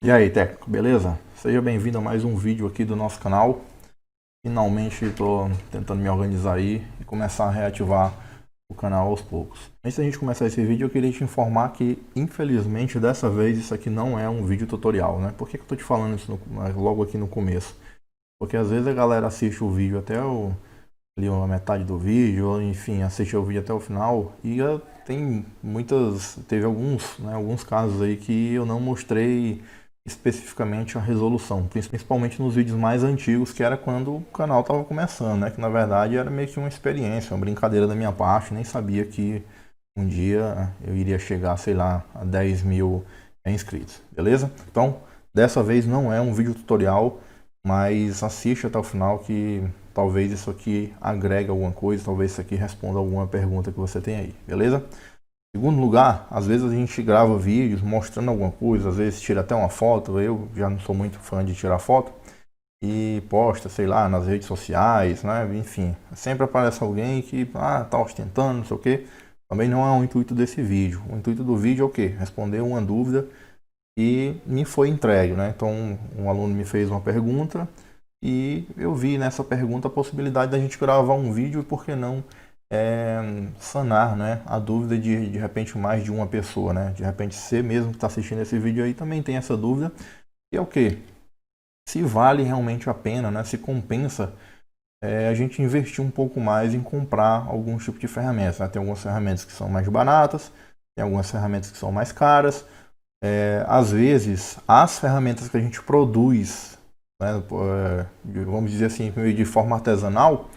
E aí, técnico, beleza? Seja bem-vindo a mais um vídeo aqui do nosso canal. Finalmente estou tentando me organizar aí e começar a reativar o canal aos poucos. Antes da gente começar esse vídeo, eu queria te informar que, infelizmente, dessa vez isso aqui não é um vídeo tutorial, né? Por que eu tô te falando isso logo aqui no começo? Porque às vezes a galera assiste o vídeo até ali a metade do vídeo, ou enfim, assiste o vídeo até o final e teve alguns casos aí que eu não mostrei especificamente a resolução, principalmente nos vídeos mais antigos, que era quando o canal estava começando, né? Que na verdade era meio que uma experiência, uma brincadeira da minha parte, nem sabia que um dia eu iria chegar, sei lá, a 10 mil inscritos, beleza? Então, dessa vez não é um vídeo tutorial, mas assiste até o final que talvez isso aqui agregue alguma coisa, talvez isso aqui responda alguma pergunta que você tem aí, beleza? Segundo lugar, às vezes a gente grava vídeos mostrando alguma coisa, às vezes tira até uma foto, eu já não sou muito fã de tirar foto, e posta, sei lá, nas redes sociais, né? Enfim, sempre aparece alguém que tá ostentando, não sei o que. Também não é o intuito desse vídeo. O intuito do vídeo é o quê? Responder uma dúvida e me foi entregue, né? Então, um aluno me fez uma pergunta e eu vi nessa pergunta a possibilidade da gente gravar um vídeo e por que não sanar, né, a dúvida de repente mais de uma pessoa, né? De repente você mesmo que está assistindo esse vídeo aí também tem essa dúvida. E é o que? Se vale realmente a pena, né? Se compensa a gente investir um pouco mais em comprar algum tipo de ferramentas, né? Tem algumas ferramentas que são mais baratas, tem algumas ferramentas que são mais caras. Às vezes, as ferramentas que a gente produz, né, vamos dizer assim, de forma artesanal,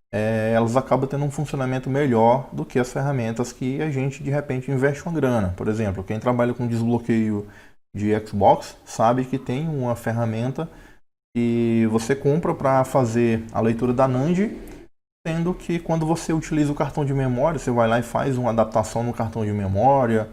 elas acabam tendo um funcionamento melhor do que as ferramentas que a gente de repente investe uma grana. Por exemplo, quem trabalha com desbloqueio de Xbox sabe que tem uma ferramenta que você compra para fazer a leitura da NAND, sendo que quando você utiliza o cartão de memória, você vai lá e faz uma adaptação no cartão de memória,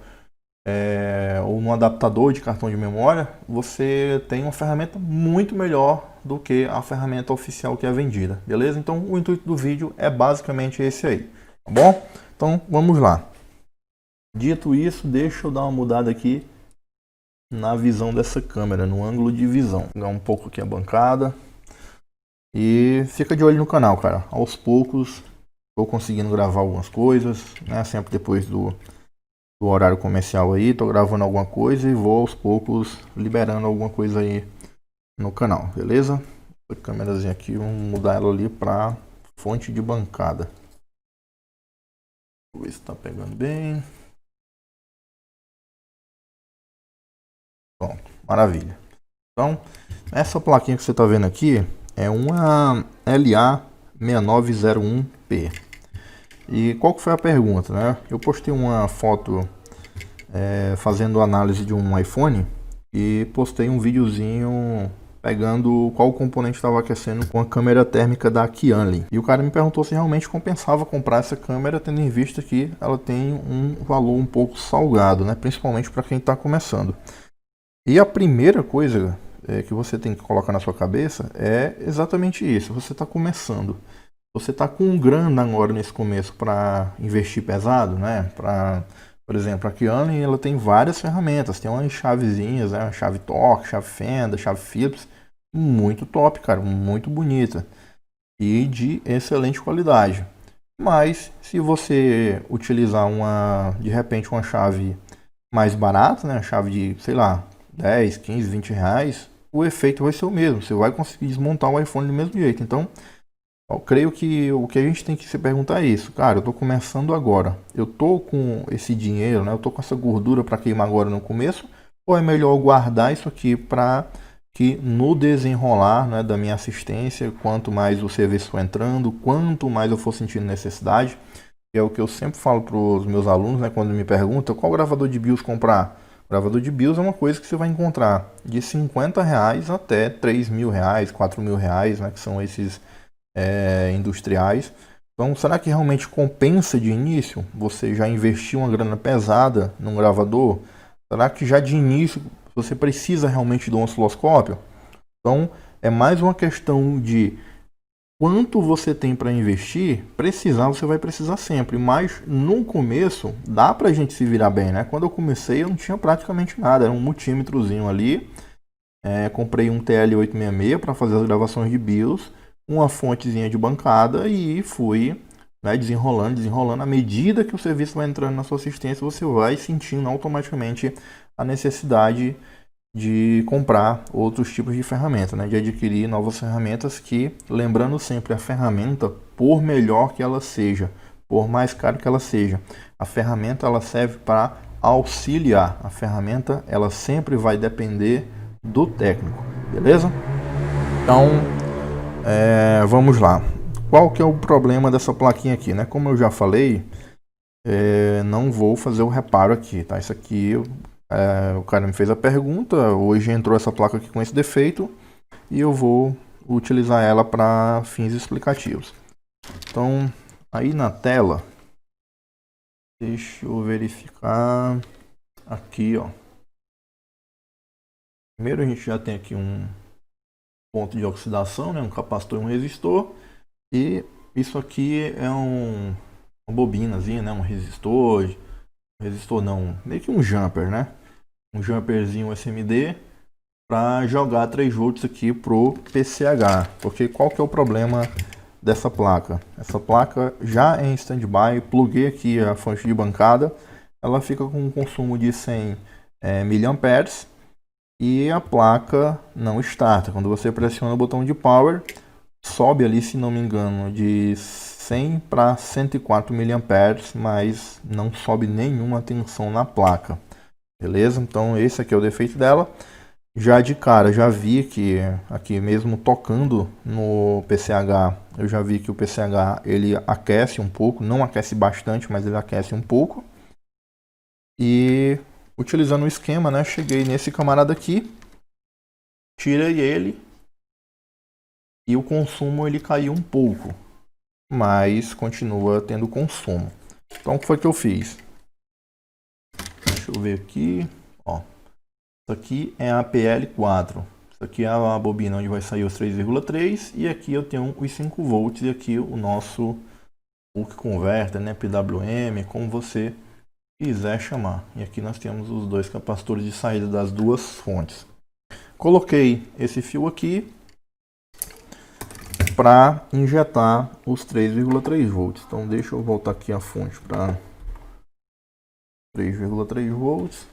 ou no adaptador de cartão de memória, você tem uma ferramenta muito melhor do que a ferramenta oficial que é vendida, beleza? Então o intuito do vídeo é basicamente esse aí, tá bom? Então vamos lá. Dito isso, deixa eu dar uma mudada aqui na visão dessa câmera, no ângulo de visão. Vou pegar um pouco aqui a bancada e fica de olho no canal, cara. Aos poucos estou conseguindo gravar algumas coisas, né? Sempre depois do horário comercial aí, tô gravando alguma coisa e vou aos poucos liberando alguma coisa aí no canal, beleza? A câmerazinha aqui, vamos mudar ela ali para fonte de bancada. Vou ver se tá pegando bem. Pronto, maravilha. Então, essa plaquinha que você tá vendo aqui é uma LA6901P. E qual que foi a pergunta, né? Eu postei uma foto fazendo análise de um iPhone e postei um videozinho pegando qual componente estava aquecendo com a câmera térmica da Kianli. E o cara me perguntou se realmente compensava comprar essa câmera, tendo em vista que ela tem um valor um pouco salgado, né? Principalmente para quem está começando. E a primeira coisa que você tem que colocar na sua cabeça é exatamente isso. Você está começando. Você está com grana agora nesse começo para investir pesado, né? Por exemplo, a Kianli, ela tem várias ferramentas, tem umas chavezinhas, né? Chave Torx, chave Fenda, chave Phillips, muito top, cara, muito bonita e de excelente qualidade. Mas se você utilizar de repente uma chave mais barata, né? Uma chave de, sei lá, 10, 15, 20 reais, o efeito vai ser o mesmo, você vai conseguir desmontar o iPhone do mesmo jeito. Então, eu creio que o que a gente tem que se perguntar é isso. Cara, eu estou começando agora. Eu estou com esse dinheiro, né? Eu estou com essa gordura para queimar agora no começo? Ou é melhor guardar isso aqui para que no desenrolar, né, da minha assistência, quanto mais o serviço for entrando, quanto mais eu for sentindo necessidade, é o que eu sempre falo para os meus alunos, né, quando me perguntam qual gravador de BIOS comprar. O gravador de BIOS é uma coisa que você vai encontrar de 50 reais até 3 mil reais, 4 mil reais, né, que são esses industriais. Então, será que realmente compensa de início você já investir uma grana pesada num gravador? Será que já de início você precisa realmente de um osciloscópio? Então, é mais uma questão de quanto você tem para investir. Precisar, você vai precisar sempre, mas no começo dá para a gente se virar bem, né? Quando eu comecei eu não tinha praticamente nada, era um multímetrozinho ali Comprei um TL866 para fazer as gravações de BIOS, uma fontezinha de bancada e fui, né, desenrolando. À medida que o serviço vai entrando na sua assistência, você vai sentindo automaticamente a necessidade de comprar outros tipos de ferramenta, né, de adquirir novas ferramentas que, lembrando sempre, a ferramenta, por melhor que ela seja, por mais caro que ela seja, a ferramenta ela serve para auxiliar. A ferramenta ela sempre vai depender do técnico, beleza? Então, vamos lá. Qual que é o problema dessa plaquinha aqui, né? Como eu já falei, não vou fazer o reparo aqui, tá? Isso aqui, o cara me fez a pergunta, hoje entrou essa placa aqui com esse defeito e eu vou utilizar ela para fins explicativos. Então, aí na tela, deixa eu verificar aqui, ó. Primeiro a gente já tem aqui um ponto de oxidação, né? Um capacitor e um resistor. E isso aqui é uma bobinazinha, né? Um resistor não, meio que um jumper, né? Um jumperzinho SMD para jogar 3 volts aqui pro PCH. Porque qual que é o problema dessa placa? Essa placa já é em standby, pluguei aqui a fonte de bancada, ela fica com um consumo de 100 mA e a placa não starta. Quando você pressiona o botão de power, sobe ali, se não me engano, de 100 para 104 mA, mas não sobe nenhuma tensão na placa. Beleza? Então esse aqui é o defeito dela. Já de cara, já vi que aqui mesmo tocando no PCH, eu já vi que o PCH ele aquece um pouco, não aquece bastante, mas ele aquece um pouco. E utilizando o esquema, né, cheguei nesse camarada aqui, tirei ele e o consumo ele caiu um pouco, mas continua tendo consumo. Então o que foi que eu fiz? Deixa eu ver aqui, ó. Isso aqui é a PL4. Isso aqui é a bobina onde vai sair os 3,3 e aqui eu tenho os 5 volts e aqui o nosso buck converter, né, PWM, como você quiser chamar. E aqui nós temos os dois capacitores de saída das duas fontes. Coloquei esse fio aqui para injetar os 3,3 volts. Então deixa eu voltar aqui a fonte para 3,3 volts.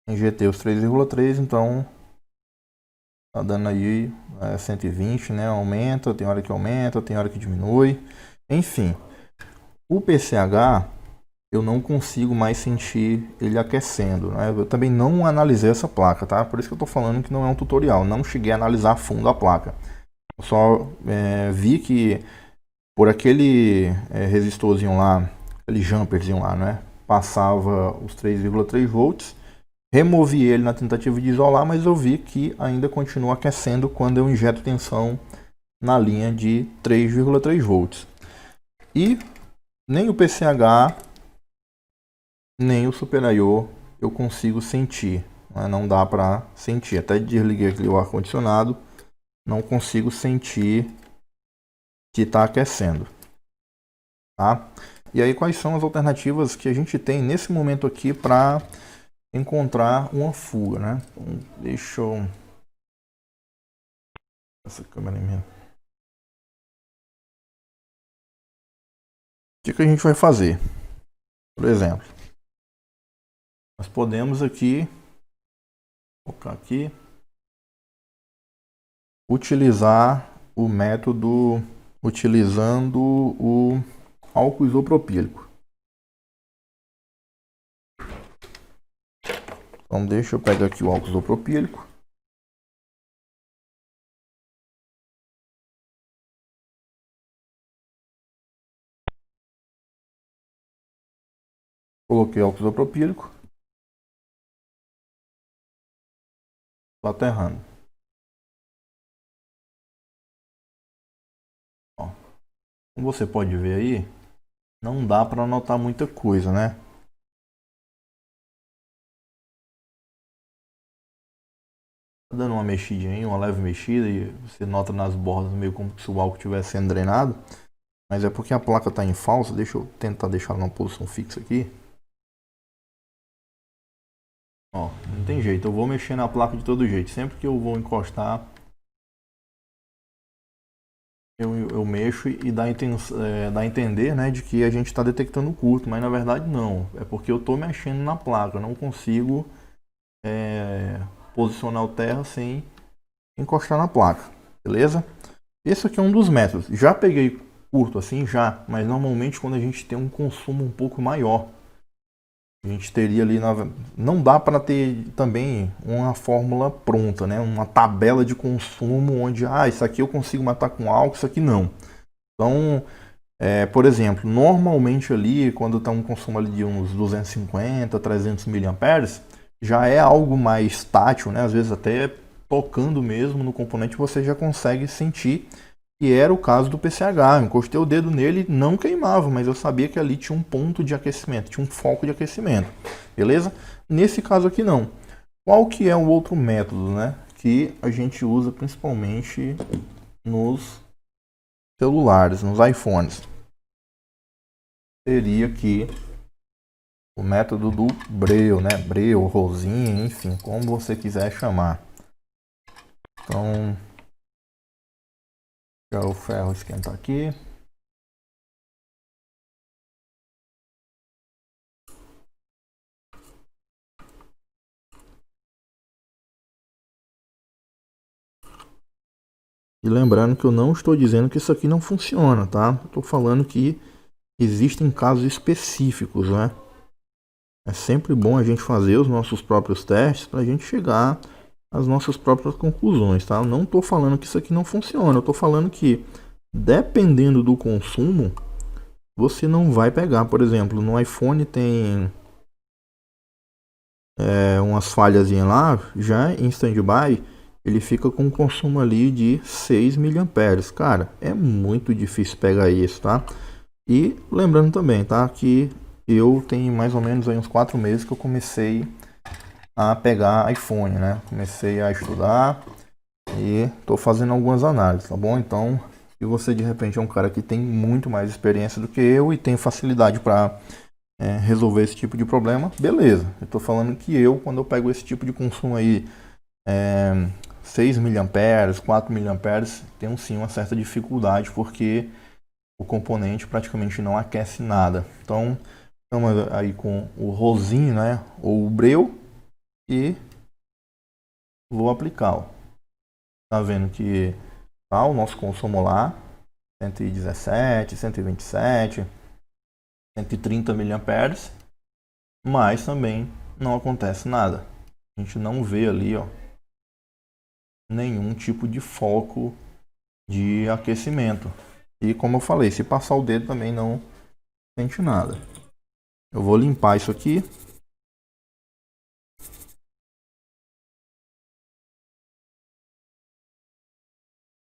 Injetei os 3,3, então tá dando aí 120, né? Aumenta, tem hora que aumenta, tem hora que diminui. Enfim, o PCH eu não consigo mais sentir ele aquecendo, né? Eu também não analisei essa placa, tá? Por isso que eu tô falando que não é um tutorial. Não cheguei a analisar a fundo a placa. Eu só vi que por aquele resistorzinho lá, aquele jumperzinho lá, né? Passava os 3,3 volts. Removi ele na tentativa de isolar, mas eu vi que ainda continua aquecendo quando eu injeto tensão na linha de 3,3 volts. E nem o PCH, nem o Super I/O eu consigo sentir. Né? Não dá para sentir. Até desliguei aqui o ar-condicionado, não consigo sentir que está aquecendo. Tá? E aí quais são as alternativas que a gente tem nesse momento aqui para encontrar uma fuga, né? Então, deixa eu... essa câmera aí mesmo. O que a gente vai fazer? Por exemplo, nós podemos aqui colocar aqui, utilizar o método utilizando o álcool isopropílico. Então deixa eu pegar aqui o álcool isopropílico. Coloquei álcool isopropílico. Estou aterrando. Ó, como você pode ver aí, não dá para notar muita coisa, né? dando uma mexidinha, uma leve mexida, e você nota nas bordas meio como se o álcool estivesse sendo drenado. Mas é porque a placa está em falso. Deixa eu tentar deixar ela numa posição fixa aqui. Ó, não tem jeito, eu vou mexer na placa de todo jeito. Sempre que eu vou encostar, eu mexo e dá a entender, né, de que a gente está detectando curto, mas na verdade não. É porque eu estou mexendo na placa, eu não consigo posicionar o terra sem encostar na placa, beleza? Esse aqui é um dos métodos. Já peguei curto assim, já, mas normalmente quando a gente tem um consumo um pouco maior, a gente teria ali, não dá para ter também uma fórmula pronta, né? Uma tabela de consumo onde, isso aqui eu consigo matar com álcool, isso aqui não. Então, por exemplo, normalmente ali, quando está um consumo ali de uns 250, 300 mA, já é algo mais tátil, né? Às vezes até tocando mesmo no componente você já consegue sentir. E era o caso do PCH. Eu encostei o dedo nele, não queimava, mas eu sabia que ali tinha um ponto de aquecimento, tinha um foco de aquecimento, beleza? Nesse caso aqui não. Qual que é o outro método, né? Que a gente usa principalmente nos celulares, nos iPhones. Seria aqui o método do Breu, né? Breu, Rosinha, enfim, como você quiser chamar. Então, já o ferro esquentar aqui. E lembrando que eu não estou dizendo que isso aqui não funciona, tá? Estou falando que existem casos específicos, né? É sempre bom a gente fazer os nossos próprios testes para a gente chegar às nossas próprias conclusões, tá? Eu não estou falando que isso aqui não funciona, eu estou falando que dependendo do consumo, você não vai pegar. Por exemplo, no iPhone tem umas falhazinhas lá, já em standby, ele fica com um consumo ali de 6 mA. Cara, é muito difícil pegar isso, tá? E lembrando também, tá, que eu tenho mais ou menos aí uns 4 meses que eu comecei a pegar iPhone, né? Comecei a estudar e tô fazendo algumas análises, tá bom? Então, se você de repente é um cara que tem muito mais experiência do que eu e tem facilidade para resolver esse tipo de problema, beleza. Eu tô falando que quando eu pego esse tipo de consumo aí, 6 mA, 4 mA, tenho sim uma certa dificuldade, porque o componente praticamente não aquece nada. Então, estamos aí com o Rosinho, né, ou o Breu, e vou aplicar. Ó. Tá vendo que tá o nosso consumo lá, 117, 127, 130 mA, mas também não acontece nada. A gente não vê ali, ó, nenhum tipo de foco de aquecimento. E como eu falei, se passar o dedo também não sente nada. Eu vou limpar isso aqui.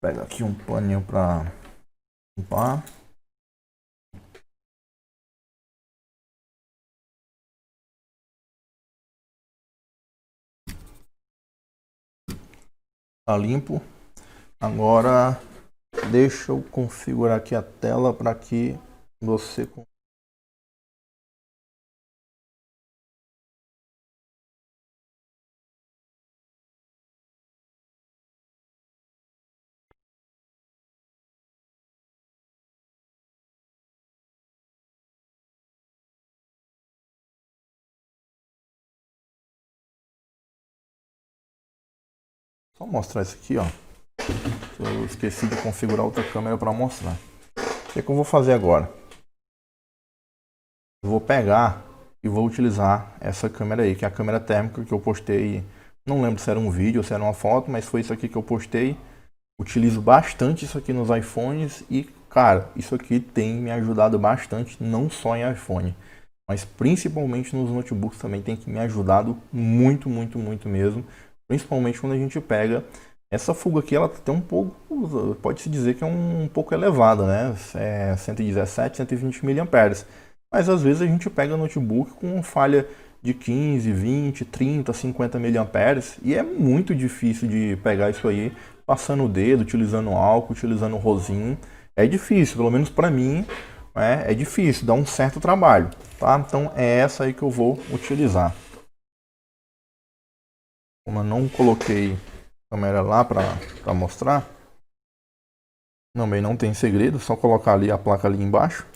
Pega aqui um paninho para limpar. Tá limpo. Agora deixa eu configurar aqui a tela para que você só mostrar isso aqui, ó. Eu esqueci de configurar outra câmera para mostrar. O que é que eu vou fazer agora? Eu vou pegar e vou utilizar essa câmera aí, que é a câmera térmica que eu postei. Não lembro se era um vídeo ou se era uma foto, mas foi isso aqui que eu postei. Utilizo bastante isso aqui nos iPhones e, cara, isso aqui tem me ajudado bastante, não só em iPhone, mas principalmente nos notebooks também tem que me ajudado muito, muito, muito mesmo. Principalmente quando a gente pega essa fuga aqui, ela tem um pouco, pode-se dizer que é um pouco elevada, né? 117, 120 mA. Mas às vezes a gente pega notebook com falha de 15, 20, 30, 50 miliamperes e é muito difícil de pegar isso aí passando o dedo, utilizando álcool, utilizando o rosinho. É difícil, pelo menos para mim, é difícil, dá um certo trabalho, tá? Então é essa aí que eu vou utilizar. Como eu não coloquei a câmera lá para mostrar, também não tem segredo, só colocar ali a placa ali embaixo.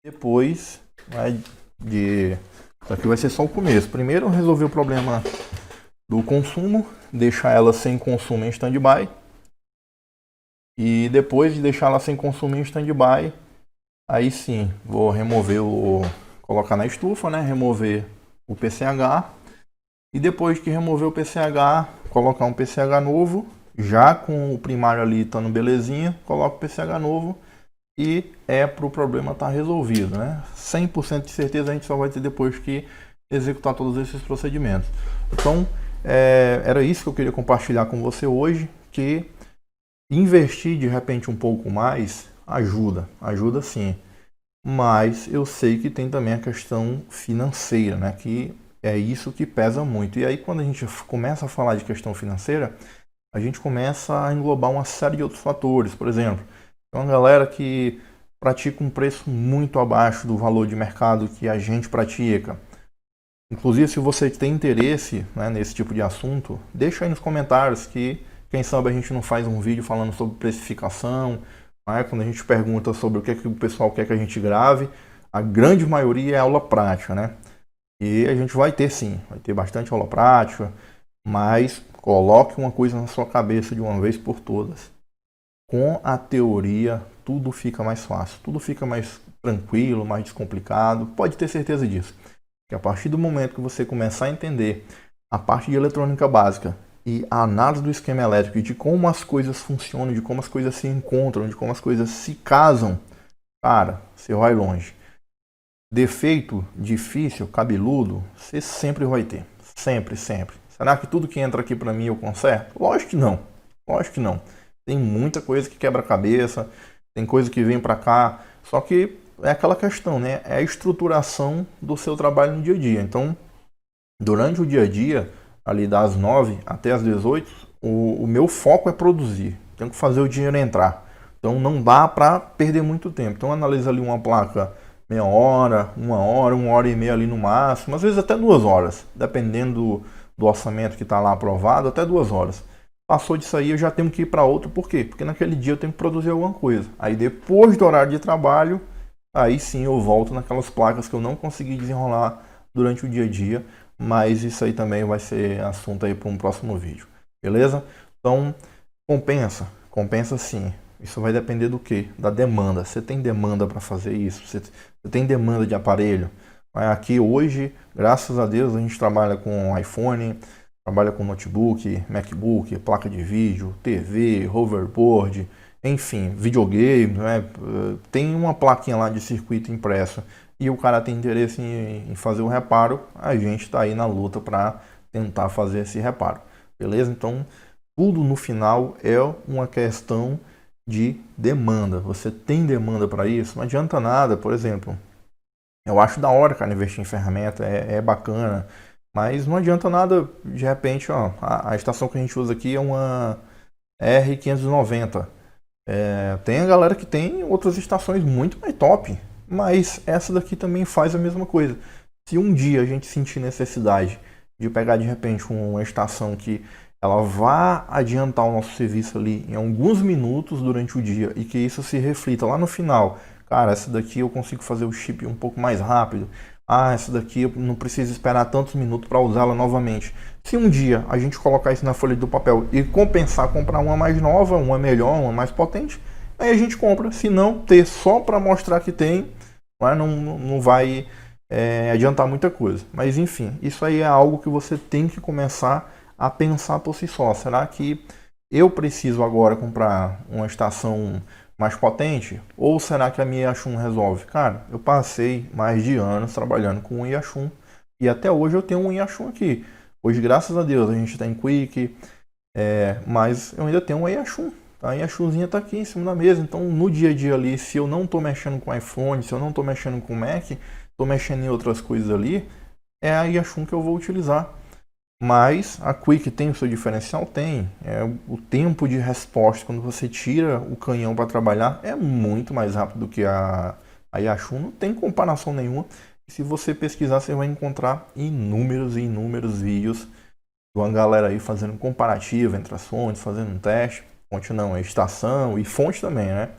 Depois, isso aqui vai ser só o começo. Primeiro resolver o problema do consumo, deixar ela sem consumo em stand-by. E depois de deixar ela sem consumo em stand-by, aí sim, vou remover colocar na estufa, né? Remover o PCH. E depois que remover o PCH, colocar um PCH novo, já com o primário ali estando belezinha, coloco o PCH novo e para o problema estar resolvido, né? 100% de certeza a gente só vai ter depois que executar todos esses procedimentos. Então, era isso que eu queria compartilhar com você hoje, que investir de repente um pouco mais ajuda sim. Mas eu sei que tem também a questão financeira, né? Que é isso que pesa muito. E aí quando a gente começa a falar de questão financeira, a gente começa a englobar uma série de outros fatores. Por exemplo, tem uma galera que pratica um preço muito abaixo do valor de mercado que a gente pratica. Inclusive, se você tem interesse, né, nesse tipo de assunto, deixa aí nos comentários que quem sabe a gente não faz um vídeo falando sobre precificação, né, quando a gente pergunta sobre o que o pessoal quer que a gente grave, a grande maioria é aula prática, né? E a gente vai ter sim, vai ter bastante aula prática, mas coloque uma coisa na sua cabeça de uma vez por todas. Com a teoria, tudo fica mais fácil, tudo fica mais tranquilo, mais descomplicado. Pode ter certeza disso. Que a partir do momento que você começar a entender a parte de eletrônica básica e a análise do esquema elétrico e de como as coisas funcionam, de como as coisas se encontram, de como as coisas se casam, cara, você vai longe. Defeito difícil, cabeludo, você sempre vai ter. Sempre, sempre. Será que tudo que entra aqui para mim eu conserto? Lógico que não. Lógico que não. Tem muita coisa que quebra a cabeça, tem coisa que vem para cá, só que é aquela questão, né? É a estruturação do seu trabalho no dia a dia. Então, durante o dia a dia, ali das 9 até as 18, o meu foco é produzir. Tenho que fazer o dinheiro entrar. Então, não dá para perder muito tempo. Então, analisa ali uma placa meia hora, uma hora e meia ali no máximo, às vezes até 2 horas, dependendo do orçamento que está lá aprovado, até 2 horas. Passou disso aí, eu já tenho que ir para outro. Por quê? Porque naquele dia eu tenho que produzir alguma coisa. Aí depois do horário de trabalho, aí sim eu volto naquelas placas que eu não consegui desenrolar durante o dia a dia. Mas isso aí também vai ser assunto aí para um próximo vídeo. Beleza? Então, compensa sim. Isso vai depender do quê? Da demanda. Você tem demanda para fazer isso? Você tem demanda de aparelho? Aqui hoje, graças a Deus, a gente trabalha com iPhone, trabalha com notebook, MacBook, placa de vídeo, TV, hoverboard, enfim, videogame, né? Tem uma plaquinha lá de circuito impresso e o cara tem interesse em fazer o reparo, a gente está aí na luta para tentar fazer esse reparo, beleza? Então, tudo no final é uma questão de demanda. Você tem demanda para isso? Não adianta nada, por exemplo. Eu acho da hora, cara, investir em ferramenta, é bacana. Mas não adianta nada, de repente, ó, a estação que a gente usa aqui é uma R590. Tem a galera que tem outras estações muito mais top, mas essa daqui também faz a mesma coisa. Se um dia a gente sentir necessidade de pegar de repente uma estação que ela vá adiantar o nosso serviço ali em alguns minutos durante o dia e que isso se reflita lá no final, cara, essa daqui eu consigo fazer o chip um pouco mais rápido. Ah, essa daqui eu não preciso esperar tantos minutos para usá-la novamente. Se um dia a gente colocar isso na folha do papel e compensar comprar uma mais nova, uma melhor, uma mais potente, aí a gente compra. Se não, ter só para mostrar que tem, não vai adiantar muita coisa. Mas enfim, isso aí é algo que você tem que começar a pensar por si só. Será que eu preciso agora comprar uma estação mais potente? Ou será que a minha Yashun resolve? Cara, eu passei mais de anos trabalhando com um Yashun e até hoje eu tenho um Yashun aqui. Hoje, graças a Deus, a gente está em Quick, mas eu ainda tenho uma Yashun. A Yashunzinha está aqui em cima da mesa. Então, no dia a dia ali, se eu não estou mexendo com iPhone, se eu não estou mexendo com Mac, estou mexendo em outras coisas ali, é a Yashun que eu vou utilizar. Mas a Quick tem o seu diferencial? Tem. O tempo de resposta, quando você tira o canhão para trabalhar, é muito mais rápido do que a Yashun. Não tem comparação nenhuma. E se você pesquisar, você vai encontrar inúmeros e inúmeros vídeos de uma galera aí fazendo comparativo entre as fontes, fazendo um teste. Fonte não, é estação e fonte também, né?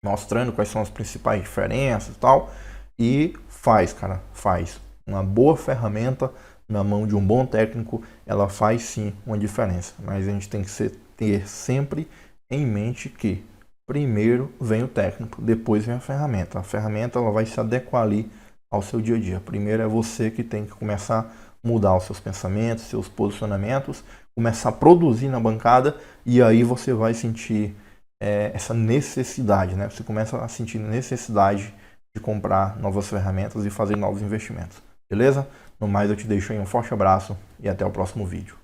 Mostrando quais são as principais diferenças e tal. E faz, cara, faz. Uma boa ferramenta na mão de um bom técnico, ela faz sim uma diferença. Mas a gente tem que ter sempre em mente que primeiro vem o técnico, depois vem a ferramenta. A ferramenta ela vai se adequar ali ao seu dia a dia. Primeiro é você que tem que começar a mudar os seus pensamentos, seus posicionamentos, começar a produzir na bancada e aí você vai sentir essa necessidade, né? Você começa a sentir necessidade de comprar novas ferramentas e fazer novos investimentos. Beleza? No mais, eu te deixo aí um forte abraço e até o próximo vídeo.